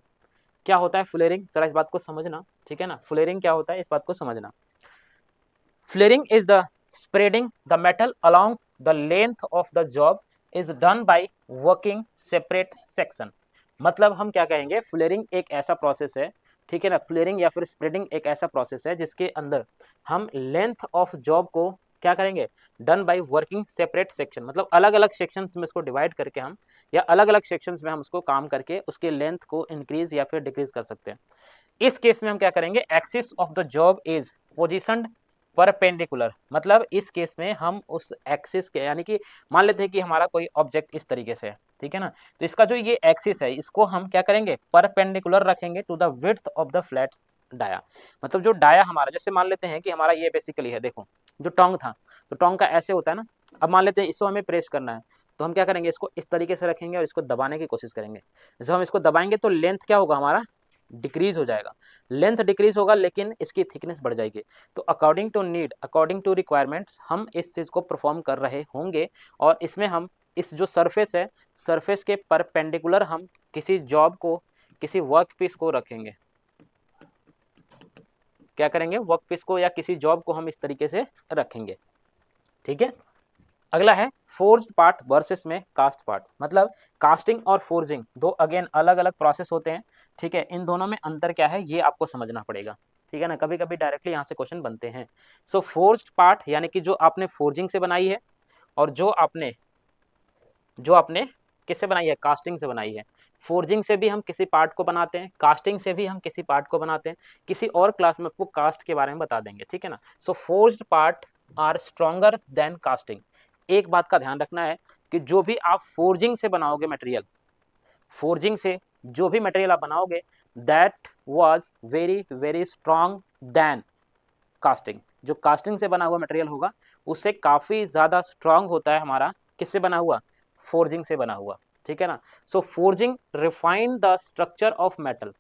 क्या होता है फुलेरिंग, जरा इस बात को समझना, ठीक है ना। फुलेरिंग क्या होता है, इस बात को समझना। Flaring is the spreading the metal along the length of the job is done by working separate section। मतलब हम क्या कहेंगे, फ्लेयरिंग एक ऐसा प्रोसेस है, ठीक है ना, फ्लेयरिंग या फिर स्प्रेडिंग एक ऐसा प्रोसेस है जिसके अंदर हम लेंथ ऑफ जॉब को क्या करेंगे, done by working separate section, मतलब अलग अलग सेक्शंस में इसको डिवाइड करके हम, या अलग अलग सेक्शंस में हम उसको काम करके उसके लेंथ को इंक्रीज या फिर डिक्रीज कर सकते हैं। इस केस में हम क्या करेंगे, axis of the job is positioned perpendicular, मतलब इस केस में हम उस एक्सिस के, यानी कि मान लेते हैं कि हमारा कोई ऑब्जेक्ट इस तरीके से है, ठीक है ना, तो इसका जो ये एक्सिस है इसको हम क्या करेंगे, परपेंडिकुलर रखेंगे to the width of the flat die. मतलब जो डाया हमारा, जैसे मान लेते हैं कि हमारा ये बेसिकली है, देखो जो टोंग था, तो टोंग का ऐसे होता है ना, अब मान लेते हैं इसको हमें प्रेस करना है, तो हम क्या करेंगे, इसको इस तरीके से रखेंगे और इसको दबाने की कोशिश करेंगे। जब हम इसको दबाएंगे तो लेंथ क्या होगा, हमारा डिक्रीज हो जाएगा, लेंथ डिक्रीज होगा, लेकिन इसकी थिकनेस बढ़ जाएगी। तो according to need, according to requirements हम इस चीज़ को परफॉर्म कर रहे होंगे, और इसमें हम इस जो सरफेस है, सरफेस के परपेंडिकुलर हम किसी जॉब को, किसी वर्क पीस को रखेंगे, क्या करेंगे, वर्क पीस को या किसी जॉब को हम इस तरीके से रखेंगे, ठीक है। अगला है फोर्ज्ड पार्ट वर्सेस में कास्ट पार्ट। मतलब कास्टिंग और फोर्जिंग दो अगेन अलग अलग प्रोसेस होते हैं, ठीक है। इन दोनों में अंतर क्या है ये आपको समझना पड़ेगा, ठीक है ना, कभी कभी डायरेक्टली यहाँ से क्वेश्चन बनते हैं। सो फोर्ज्ड पार्ट यानी कि जो आपने फोर्जिंग से बनाई है, और जो आपने किससे बनाई है, कास्टिंग से बनाई है। फोर्जिंग से भी हम किसी पार्ट को बनाते हैं, कास्टिंग से भी हम किसी पार्ट को बनाते हैं। किसी और क्लास में आपको कास्ट के बारे में बता देंगे, ठीक है ना। So forged part are stronger than casting. एक बात का ध्यान रखना है कि जो भी आप फोर्जिंग से बनाओगे मटेरियल, फोर्जिंग से जो भी मटेरियल आप बनाओगे, that was very very strong then casting. जो कास्टिंग से बना हुआ मटेरियल होगा उससे काफ़ी ज़्यादा स्ट्रॉन्ग होता है हमारा किससे बना हुआ, फोर्जिंग से बना हुआ, ठीक है ना। So forging refine the structure of metal.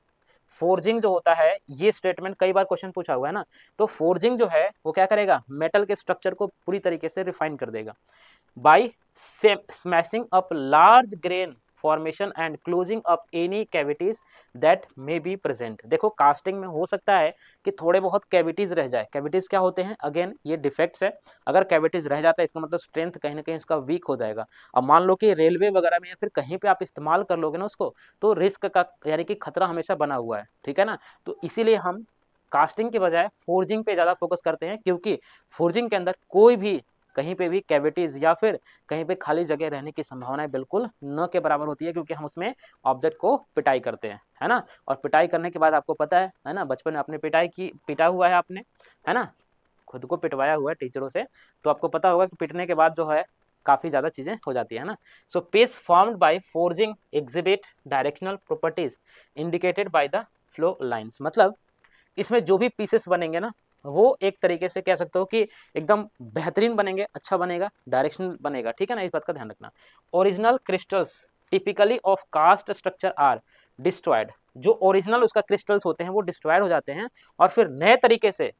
Forging जो होता है, ये स्टेटमेंट कई बार क्वेश्चन पूछा हुआ है ना, तो फोर्जिंग जो है वो क्या करेगा, मेटल के स्ट्रक्चर को पूरी तरीके से रिफाइन कर देगा by smashing up large grain formation and closing up any cavities that may be present. देखो कास्टिंग में हो सकता है कि थोड़े बहुत कैविटीज रह जाए। कैविटीज क्या होते हैं, अगेन ये डिफेक्ट्स है। अगर कैविटीज रह जाता है इसका मतलब स्ट्रेंथ कहीं ना कहीं इसका वीक हो जाएगा। अब मान लो कि रेलवे वगैरह में या फिर कहीं पे आप इस्तेमाल कर लोगे ना उसको, तो रिस्क का यानी कि खतरा हमेशा बना हुआ है, ठीक है ना। तो इसीलिए हम कास्टिंग के बजाय फोर्जिंग पे ज़्यादा फोकस करते हैं, क्योंकि फोर्जिंग के अंदर कोई भी कहीं पे भी कैविटीज या फिर कहीं पे खाली जगह रहने की संभावना बिल्कुल न के बराबर होती है, क्योंकि हम उसमें ऑब्जेक्ट को पिटाई करते हैं, है ना। और पिटाई करने के बाद आपको पता है ना, बचपन में आपने पिटा हुआ है आपने, है ना, खुद को पिटवाया हुआ है टीचरों से, तो आपको पता होगा कि पिटने के बाद जो है काफ़ी ज़्यादा चीज़ें हो जाती है ना। So piece formed by forging exhibit directional properties indicated by the flow lines. मतलब इसमें जो भी पीसेस बनेंगे ना, वो एक तरीके से कह सकते हो कि एकदम बेहतरीन बनेंगे, अच्छा बनेगा, डायरेक्शनल बनेगा, ठीक है ना, इस बात का ध्यान रखना। Original crystals typically of cast structure are destroyed. जो ओरिजिनल उसका क्रिस्टल्स होते हैं वो डिस्ट्रॉयड हो जाते हैं, और फिर नए तरीके से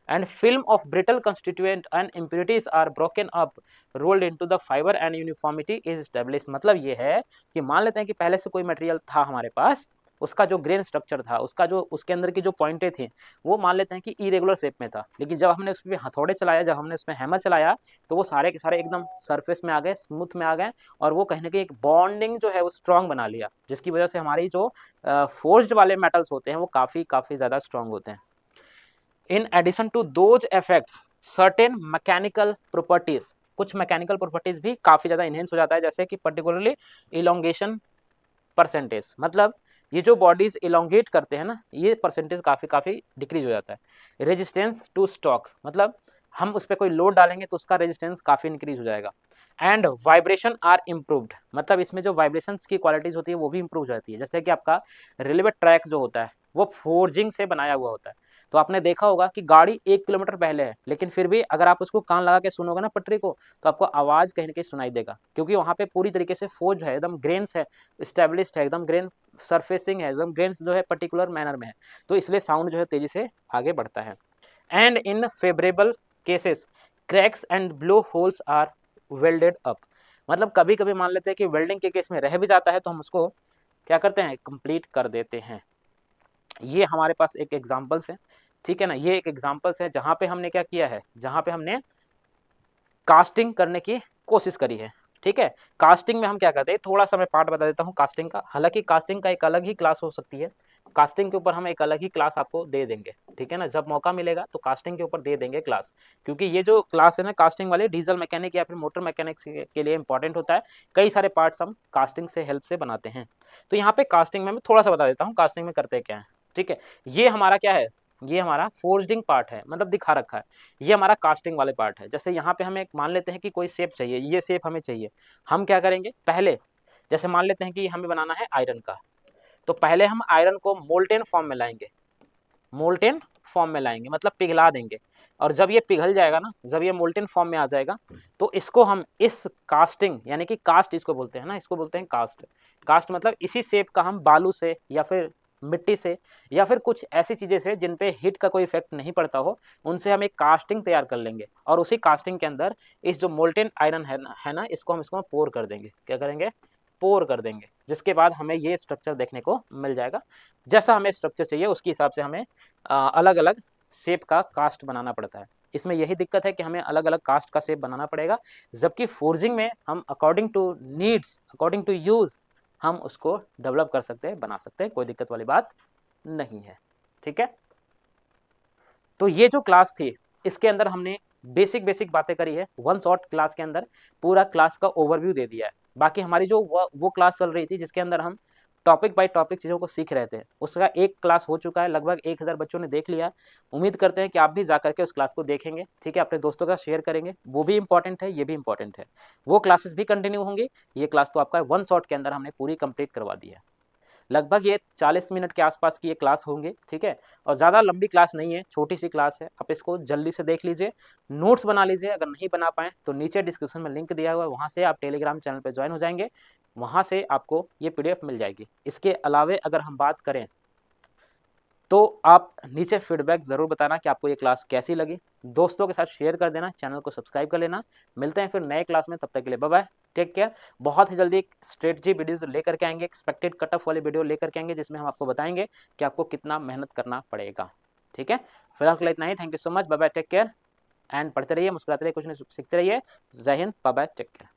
and film of brittle constituent and impurities are broken up rolled into the fibre and uniformity is establish. मतलब ये है कि मान लेते हैं कि पहले से कोई मटेरियल था हमारे पास, उसका जो ग्रेन स्ट्रक्चर था, उसका जो उसके अंदर की जो पॉइंटें थी, वो मान लेते हैं कि इरेगुलर शेप में था। लेकिन जब हमने उसमें हथौड़े चलाया, जब हमने उसमें हैमर चलाया, तो वो सारे के सारे एकदम सरफेस में आ गए, स्मूथ में आ गए, और वो कहीं ना कहीं एक बॉन्डिंग जो है वो स्ट्रांग बना लिया, जिसकी वजह से हमारी जो फोर्स्ड वाले मेटल्स होते हैं वो काफ़ी ज़्यादा स्ट्रांग होते हैं। In addition to those effects certain mechanical properties, कुछ मैकेनिकल प्रॉपर्टीज भी काफ़ी ज़्यादा इनहेंस हो जाता है, जैसे कि पर्टिकुलरली इलोंगेशन परसेंटेज, मतलब ये जो बॉडीज इलोंगेट करते हैं ना, ये परसेंटेज काफ़ी डिक्रीज हो जाता है। रेजिस्टेंस टू स्टॉक, मतलब हम उस पर कोई लोड डालेंगे तो उसका रेजिस्टेंस काफ़ी इंक्रीज हो जाएगा। एंड वाइब्रेशन आर इम्प्रूव्ड, मतलब इसमें जो वाइब्रेशंस की क्वालिटीज़ होती है वो भी इम्प्रूव हो जाती है। जैसे कि आपका रेलवे ट्रैक जो होता है वो फोर्जिंग से बनाया हुआ होता है, तो आपने देखा होगा कि गाड़ी 1 किलोमीटर पहले है, लेकिन फिर भी अगर आप उसको कान लगा के सुनोगे ना पटरी को, तो आपको आवाज़ कहीं ना कहीं सुनाई देगा, क्योंकि वहाँ पे पूरी तरीके से फोर्ज है, एकदम ग्रेन्स है, स्टेब्लिश्ड है, एकदम ग्रेन सरफेसिंग है, एकदम ग्रेन्स जो है पर्टिकुलर मैनर में है, तो इसलिए साउंड जो है तेज़ी से आगे बढ़ता है। And in favourable cases cracks and blow holes are welded up, मतलब कभी कभी मान लेते हैं कि वेल्डिंग के केस में रह भी जाता है, तो हम उसको क्या करते हैं, कंप्लीट कर देते हैं। ये हमारे पास एक एग्जाम्पल्स है, ठीक है ना, ये एक एग्जाम्पल्स है जहाँ पे हमने क्या किया है, जहाँ पे हमने कास्टिंग करने की कोशिश करी है। ठीक है, कास्टिंग में हम क्या करते हैं, थोड़ा सा मैं पार्ट बता देता हूँ कास्टिंग का। हालांकि कास्टिंग का एक अलग ही क्लास हो सकती है, कास्टिंग के ऊपर हम एक अलग ही क्लास आपको दे देंगे, ठीक है ना, जब मौका मिलेगा तो कास्टिंग के ऊपर दे देंगे क्लास, क्योंकि ये जो क्लास है ना कास्टिंग वाले, डीजल मैकेनिक या फिर मोटर मैकेनिक्स के लिए इंपॉर्टेंट होता है। कई सारे पार्ट्स हम कास्टिंग से हेल्प से बनाते हैं। तो यहाँ पे कास्टिंग में मैं थोड़ा सा बता देता हूँ कास्टिंग में करते क्या है। ठीक है, ये हमारा क्या है, ये हमारा फोर्जिंग पार्ट है, मतलब दिखा रखा है, ये हमारा कास्टिंग वाले पार्ट है। जैसे यहाँ पे हमें मान लेते हैं कि कोई शेप चाहिए, ये शेप हमें चाहिए, हम क्या करेंगे, पहले जैसे मान लेते हैं कि हमें बनाना है आयरन का, तो पहले हम आयरन को मोल्टेन फॉर्म में लाएंगे, मोल्टेन फॉर्म में लाएंगे मतलब पिघला देंगे, और जब ये पिघल जाएगा ना, जब ये मोल्टेन फॉर्म में आ जाएगा, तो इसको हम इस कास्टिंग, यानी कि कास्ट इसको बोलते हैं ना, इसको बोलते हैं कास्ट। कास्ट मतलब इसी शेप का हम बालू से या फिर मिट्टी से या फिर कुछ ऐसी चीज़ें से जिन पे हीट का कोई इफेक्ट नहीं पड़ता हो, उनसे हम एक कास्टिंग तैयार कर लेंगे, और उसी कास्टिंग के अंदर इस जो मोल्टेन आयरन है ना, इसको हम इसको पोर कर देंगे। क्या करेंगे, पोर कर देंगे, जिसके बाद हमें ये स्ट्रक्चर देखने को मिल जाएगा। जैसा हमें स्ट्रक्चर चाहिए उसके हिसाब से हमें अलग अलग शेप का कास्ट बनाना पड़ता है। इसमें यही दिक्कत है कि हमें अलग अलग कास्ट का शेप बनाना पड़ेगा, जबकि फोर्जिंग में हम according to needs, according to use हम उसको डेवलप कर सकते हैं, बना सकते हैं, कोई दिक्कत वाली बात नहीं है। ठीक है, तो ये जो क्लास थी इसके अंदर हमने बेसिक बातें करी है, वन शॉर्ट क्लास के अंदर पूरा क्लास का ओवरव्यू दे दिया है। बाकी हमारी जो वो क्लास चल रही थी जिसके अंदर हम टॉपिक बाय टॉपिक चीज़ों को सीख रहे थे, उसका एक क्लास हो चुका है, लगभग 1000 बच्चों ने देख लिया। उम्मीद करते हैं कि आप भी जा करके उस क्लास को देखेंगे, ठीक है, अपने दोस्तों का शेयर करेंगे, वो भी इंपॉर्टेंट है, ये भी इंपॉर्टेंट है। वो क्लासेस भी कंटिन्यू होंगी, ये क्लास तो आपका वन शॉट के अंदर हमने पूरी कंप्लीट करवा दी है। लगभग ये 40 मिनट के आसपास की ये क्लास होंगे, ठीक है, और ज़्यादा लंबी क्लास नहीं है, छोटी सी क्लास है, आप इसको जल्दी से देख लीजिए, नोट्स बना लीजिए। अगर नहीं बना पाएँ तो नीचे डिस्क्रिप्शन में लिंक दिया हुआ है, वहाँ से आप टेलीग्राम चैनल पे ज्वाइन हो जाएंगे, वहाँ से आपको ये PDF मिल जाएगी। इसके अलावे अगर हम बात करें तो आप नीचे फीडबैक ज़रूर बताना कि आपको ये क्लास कैसी लगी, दोस्तों के साथ शेयर कर देना, चैनल को सब्सक्राइब कर लेना। मिलते हैं फिर नए क्लास में, तब तक के लिए बाय बाय, टेक केयर। बहुत ही जल्दी एक स्ट्रेटजी वीडियोज लेकर के आएंगे, एक्सपेक्टेड कट ऑफ वाली वीडियो लेकर के आएंगे, जिसमें हम आपको बताएंगे कि आपको कितना मेहनत करना पड़ेगा। ठीक है, फिलहाल के लिए इतना ही, thank you so much, bye bye, take care, and पढ़ते रहिए, मुस्कुराते रहिए, कुछ नहीं सीखते रहिए। जय Hind, bye bye, take care.